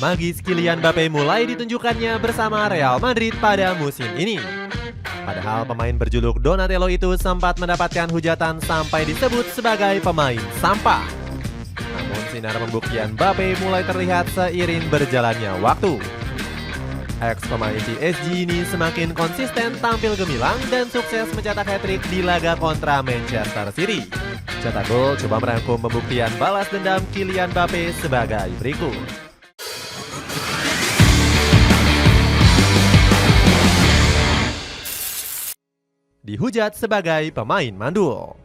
Magis Kylian Mbappe mulai ditunjukkannya bersama Real Madrid pada musim ini. Padahal pemain berjuluk Donatello itu sempat mendapatkan hujatan sampai disebut sebagai pemain sampah. Namun sinar pembuktian Mbappe mulai terlihat seiring berjalannya waktu. Ex pemain PSG ini semakin konsisten tampil gemilang dan sukses mencetak hat-trick di laga kontra Manchester City. Cetak Gol coba merangkum pembuktian balas dendam Kylian Mbappe sebagai berikut. Dihujat sebagai pemain mandul.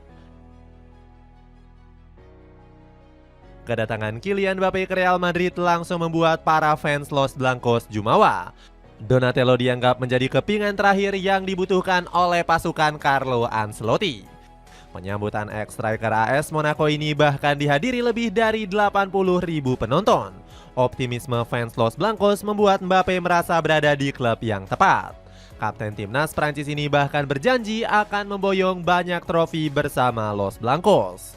Kedatangan Kylian Mbappe ke Real Madrid langsung membuat para fans Los Blancos jumawa. Donatello dianggap menjadi kepingan terakhir yang dibutuhkan oleh pasukan Carlo Ancelotti. Penyambutan ex-striker AS Monaco ini bahkan dihadiri lebih dari 80.000 penonton. Optimisme fans Los Blancos membuat Mbappe merasa berada di klub yang tepat. Kapten timnas Prancis ini bahkan berjanji akan memboyong banyak trofi bersama Los Blancos.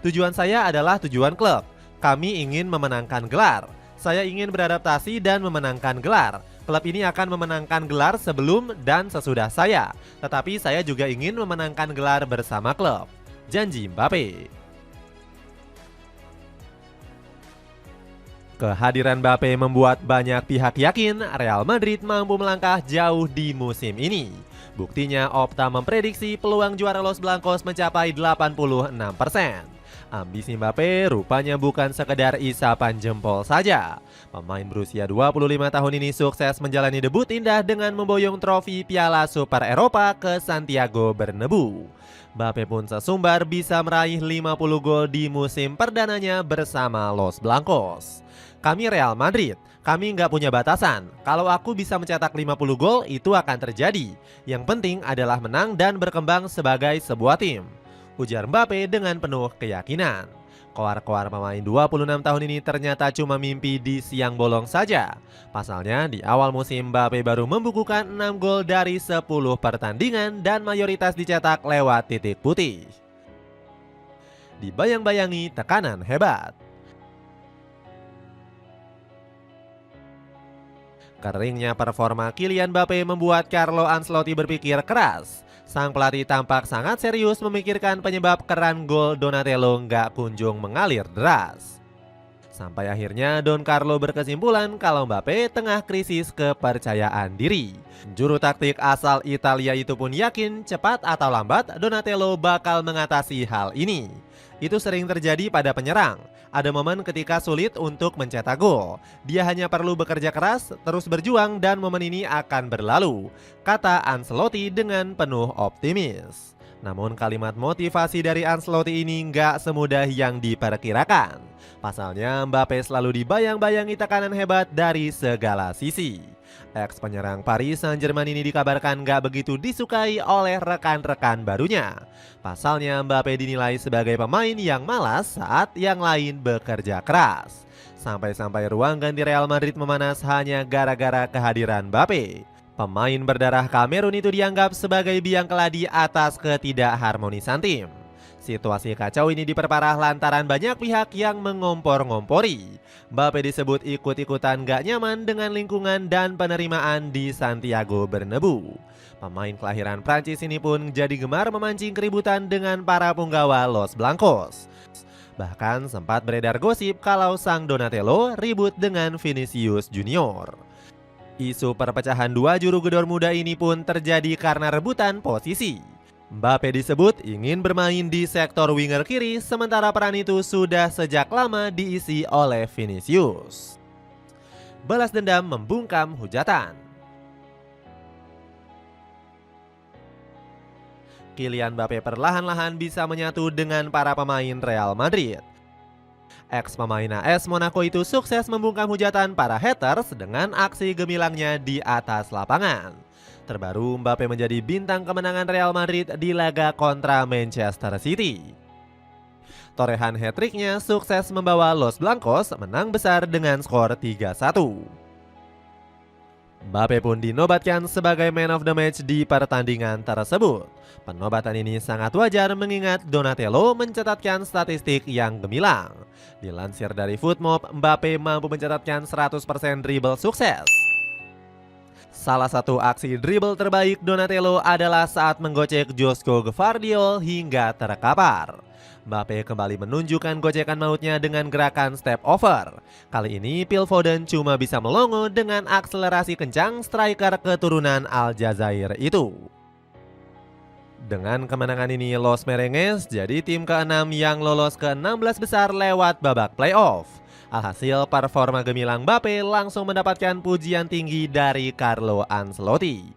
Tujuan saya adalah tujuan klub. Kami ingin memenangkan gelar. Saya ingin beradaptasi dan memenangkan gelar. Klub ini akan memenangkan gelar sebelum dan sesudah saya. Tetapi saya juga ingin memenangkan gelar bersama klub. Janji Mbappe. Kehadiran Mbappe membuat banyak pihak yakin Real Madrid mampu melangkah jauh di musim ini. Buktinya Opta memprediksi peluang juara Los Blancos mencapai 86%. Ambisi Mbappe rupanya bukan sekedar isapan jempol saja. Pemain berusia 25 tahun ini sukses menjalani debut indah dengan memboyong trofi Piala Super Eropa ke Santiago Bernabeu. Mbappe pun sesumbar bisa meraih 50 gol di musim perdananya bersama Los Blancos. Kami Real Madrid, kami nggak punya batasan. Kalau aku bisa mencetak 50 gol, itu akan terjadi. Yang penting adalah menang dan berkembang sebagai sebuah tim, ujar Mbappe dengan penuh keyakinan. Koar-koar pemain 26 tahun ini ternyata cuma mimpi di siang bolong saja. Pasalnya di awal musim Mbappe baru membukukan 6 gol dari 10 pertandingan dan mayoritas dicetak lewat titik putih. Dibayang-bayangi tekanan hebat. Keringnya performa Kylian Mbappe membuat Carlo Ancelotti berpikir keras. Sang pelatih tampak sangat serius memikirkan penyebab keran gol Donatello nggak kunjung mengalir deras. Sampai akhirnya Don Carlo berkesimpulan kalau Mbappe tengah krisis kepercayaan diri. Juru taktik asal Italia itu pun yakin cepat atau lambat Donatello bakal mengatasi hal ini. Itu sering terjadi pada penyerang. Ada momen ketika sulit untuk mencetak gol. Dia hanya perlu bekerja keras, terus berjuang dan momen ini akan berlalu, kata Ancelotti dengan penuh optimis. Namun kalimat motivasi dari Ancelotti ini nggak semudah yang diperkirakan. Pasalnya Mbappe selalu dibayang-bayangi tekanan hebat dari segala sisi. Ex penyerang Paris Saint-Germain ini dikabarkan nggak begitu disukai oleh rekan-rekan barunya. Pasalnya Mbappe dinilai sebagai pemain yang malas saat yang lain bekerja keras. Sampai-sampai ruang ganti Real Madrid memanas hanya gara-gara kehadiran Mbappe. Pemain berdarah Kamerun itu dianggap sebagai biang keladi atas ketidakharmonisan tim. Situasi kacau ini diperparah lantaran banyak pihak yang mengompor-ngompori. Mbappe disebut ikut-ikutan gak nyaman dengan lingkungan dan penerimaan di Santiago Bernabeu. Pemain kelahiran Prancis ini pun jadi gemar memancing keributan dengan para punggawa Los Blancos. Bahkan sempat beredar gosip kalau sang Donatello ribut dengan Vinicius Junior. Isu perpecahan dua juru gedor muda ini pun terjadi karena rebutan posisi. Mbappe disebut ingin bermain di sektor winger kiri, sementara peran itu sudah sejak lama diisi oleh Vinicius. Balas dendam membungkam hujatan. Kylian Mbappe perlahan-lahan bisa menyatu dengan para pemain Real Madrid. Ex pemain AS Monaco itu sukses membungkam hujatan para haters dengan aksi gemilangnya di atas lapangan. Terbaru Mbappe menjadi bintang kemenangan Real Madrid di laga kontra Manchester City. Torehan hat-tricknya sukses membawa Los Blancos menang besar dengan skor 3-1. Mbappe pun dinobatkan sebagai man of the match di pertandingan tersebut. Penobatan ini sangat wajar mengingat Donatello mencatatkan statistik yang gemilang. Dilansir dari Footmob, Mbappe mampu mencatatkan 100% dribble sukses. Salah satu aksi dribble terbaik Donatello adalah saat menggocek Josko Gvardiol hingga terkapar. Mbappe kembali menunjukkan gocekan mautnya dengan gerakan step over. Kali ini Phil Foden cuma bisa melongo dengan akselerasi kencang striker keturunan Aljazair itu. Dengan kemenangan ini Los Merengues jadi tim ke-6 yang lolos ke 16 besar lewat babak playoff. Alhasil performa gemilang Mbappe langsung mendapatkan pujian tinggi dari Carlo Ancelotti.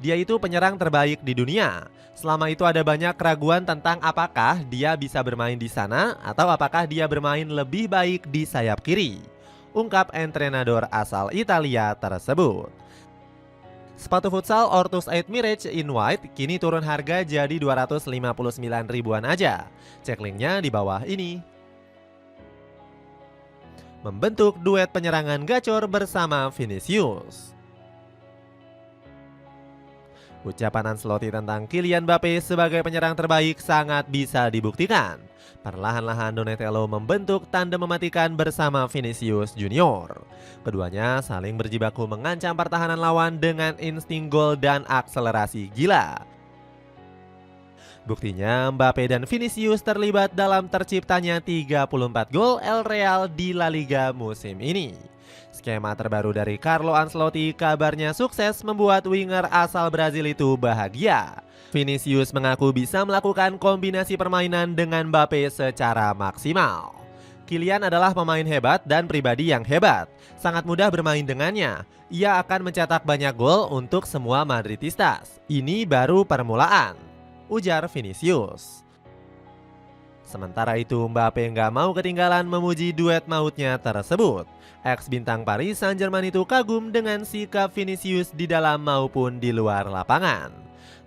Dia itu penyerang terbaik di dunia. Selama itu ada banyak keraguan tentang apakah dia bisa bermain di sana atau apakah dia bermain lebih baik di sayap kiri, ungkap entrenador asal Italia tersebut. Sepatu futsal Ortus 8 Mirage in White kini turun harga jadi 259 ribuan aja. Cek linknya di bawah ini. Membentuk duet penyerangan gacor bersama Vinicius. Ucapan Ancelotti tentang Kylian Mbappe sebagai penyerang terbaik sangat bisa dibuktikan. Perlahan-lahan Donatello membentuk tandem mematikan bersama Vinicius Junior. Keduanya saling berjibaku mengancam pertahanan lawan dengan insting gol dan akselerasi gila. Buktinya Mbappe dan Vinicius terlibat dalam terciptanya 34 gol El Real di La Liga musim ini. Skema terbaru dari Carlo Ancelotti kabarnya sukses membuat winger asal Brazil itu bahagia. Vinicius mengaku bisa melakukan kombinasi permainan dengan Mbappe secara maksimal. Kylian adalah pemain hebat dan pribadi yang hebat. Sangat mudah bermain dengannya. Ia akan mencetak banyak gol untuk semua Madridistas. Ini baru permulaan, ujar Vinicius. Sementara itu Mbappe nggak mau ketinggalan memuji duet mautnya tersebut. Ex-bintang Paris Saint-Germain itu kagum dengan sikap Vinicius di dalam maupun di luar lapangan.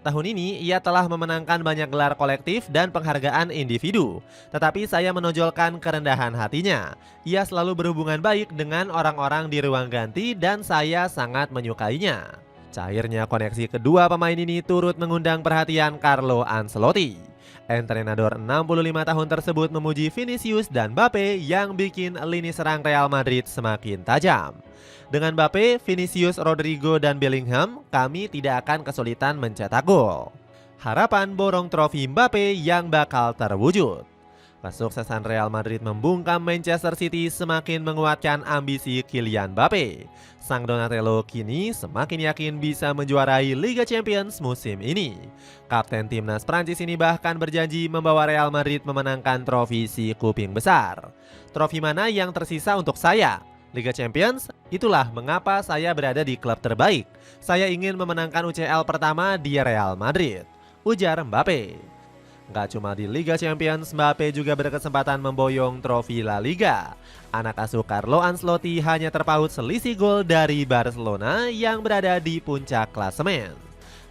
Tahun ini ia telah memenangkan banyak gelar kolektif dan penghargaan individu. Tetapi saya menonjolkan kerendahan hatinya. Ia selalu berhubungan baik dengan orang-orang di ruang ganti dan saya sangat menyukainya. Cairnya koneksi kedua pemain ini turut mengundang perhatian Carlo Ancelotti. Entrenador 65 tahun tersebut memuji Vinicius dan Mbappe yang bikin lini serang Real Madrid semakin tajam. Dengan Mbappe, Vinicius, Rodrigo, dan Bellingham, kami tidak akan kesulitan mencetak gol. Harapan borong trofi Mbappe yang bakal terwujud. Kesuksesan Real Madrid membungkam Manchester City semakin menguatkan ambisi Kylian Mbappe. Sang Donatello kini semakin yakin bisa menjuarai Liga Champions musim ini. Kapten timnas Prancis ini bahkan berjanji membawa Real Madrid memenangkan trofi si kuping besar. Trofi mana yang tersisa untuk saya? Liga Champions? Itulah mengapa saya berada di klub terbaik. Saya ingin memenangkan UCL pertama di Real Madrid, ujar Mbappe. Gak cuma di Liga Champions, Mbappe juga berkesempatan memboyong trofi La Liga. Anak asuh Carlo Ancelotti hanya terpaut selisih gol dari Barcelona yang berada di puncak klasemen.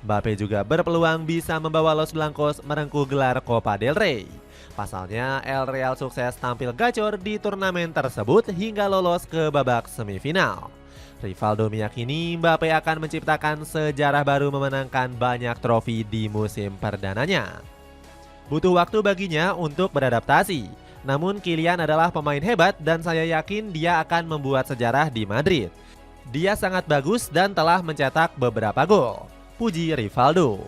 Mbappe juga berpeluang bisa membawa Los Blancos merengkuh gelar Copa del Rey. Pasalnya, El Real sukses tampil gacor di turnamen tersebut hingga lolos ke babak semifinal. Rivaldo meyakini Mbappe akan menciptakan sejarah baru memenangkan banyak trofi di musim perdananya. Butuh waktu baginya untuk beradaptasi. Namun Kylian adalah pemain hebat dan saya yakin dia akan membuat sejarah di Madrid. Dia sangat bagus dan telah mencetak beberapa gol, puji Rivaldo.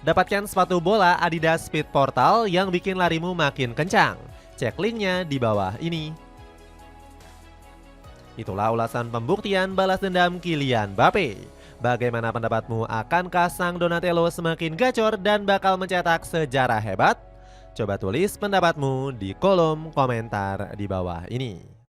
Dapatkan sepatu bola Adidas Speed Portal yang bikin larimu makin kencang. Cek linknya di bawah ini. Itulah ulasan pembuktian balas dendam Kylian Mbappe. Bagaimana pendapatmu, akankah sang Donatello semakin gacor dan bakal mencetak sejarah hebat? Coba tulis pendapatmu di kolom komentar di bawah ini.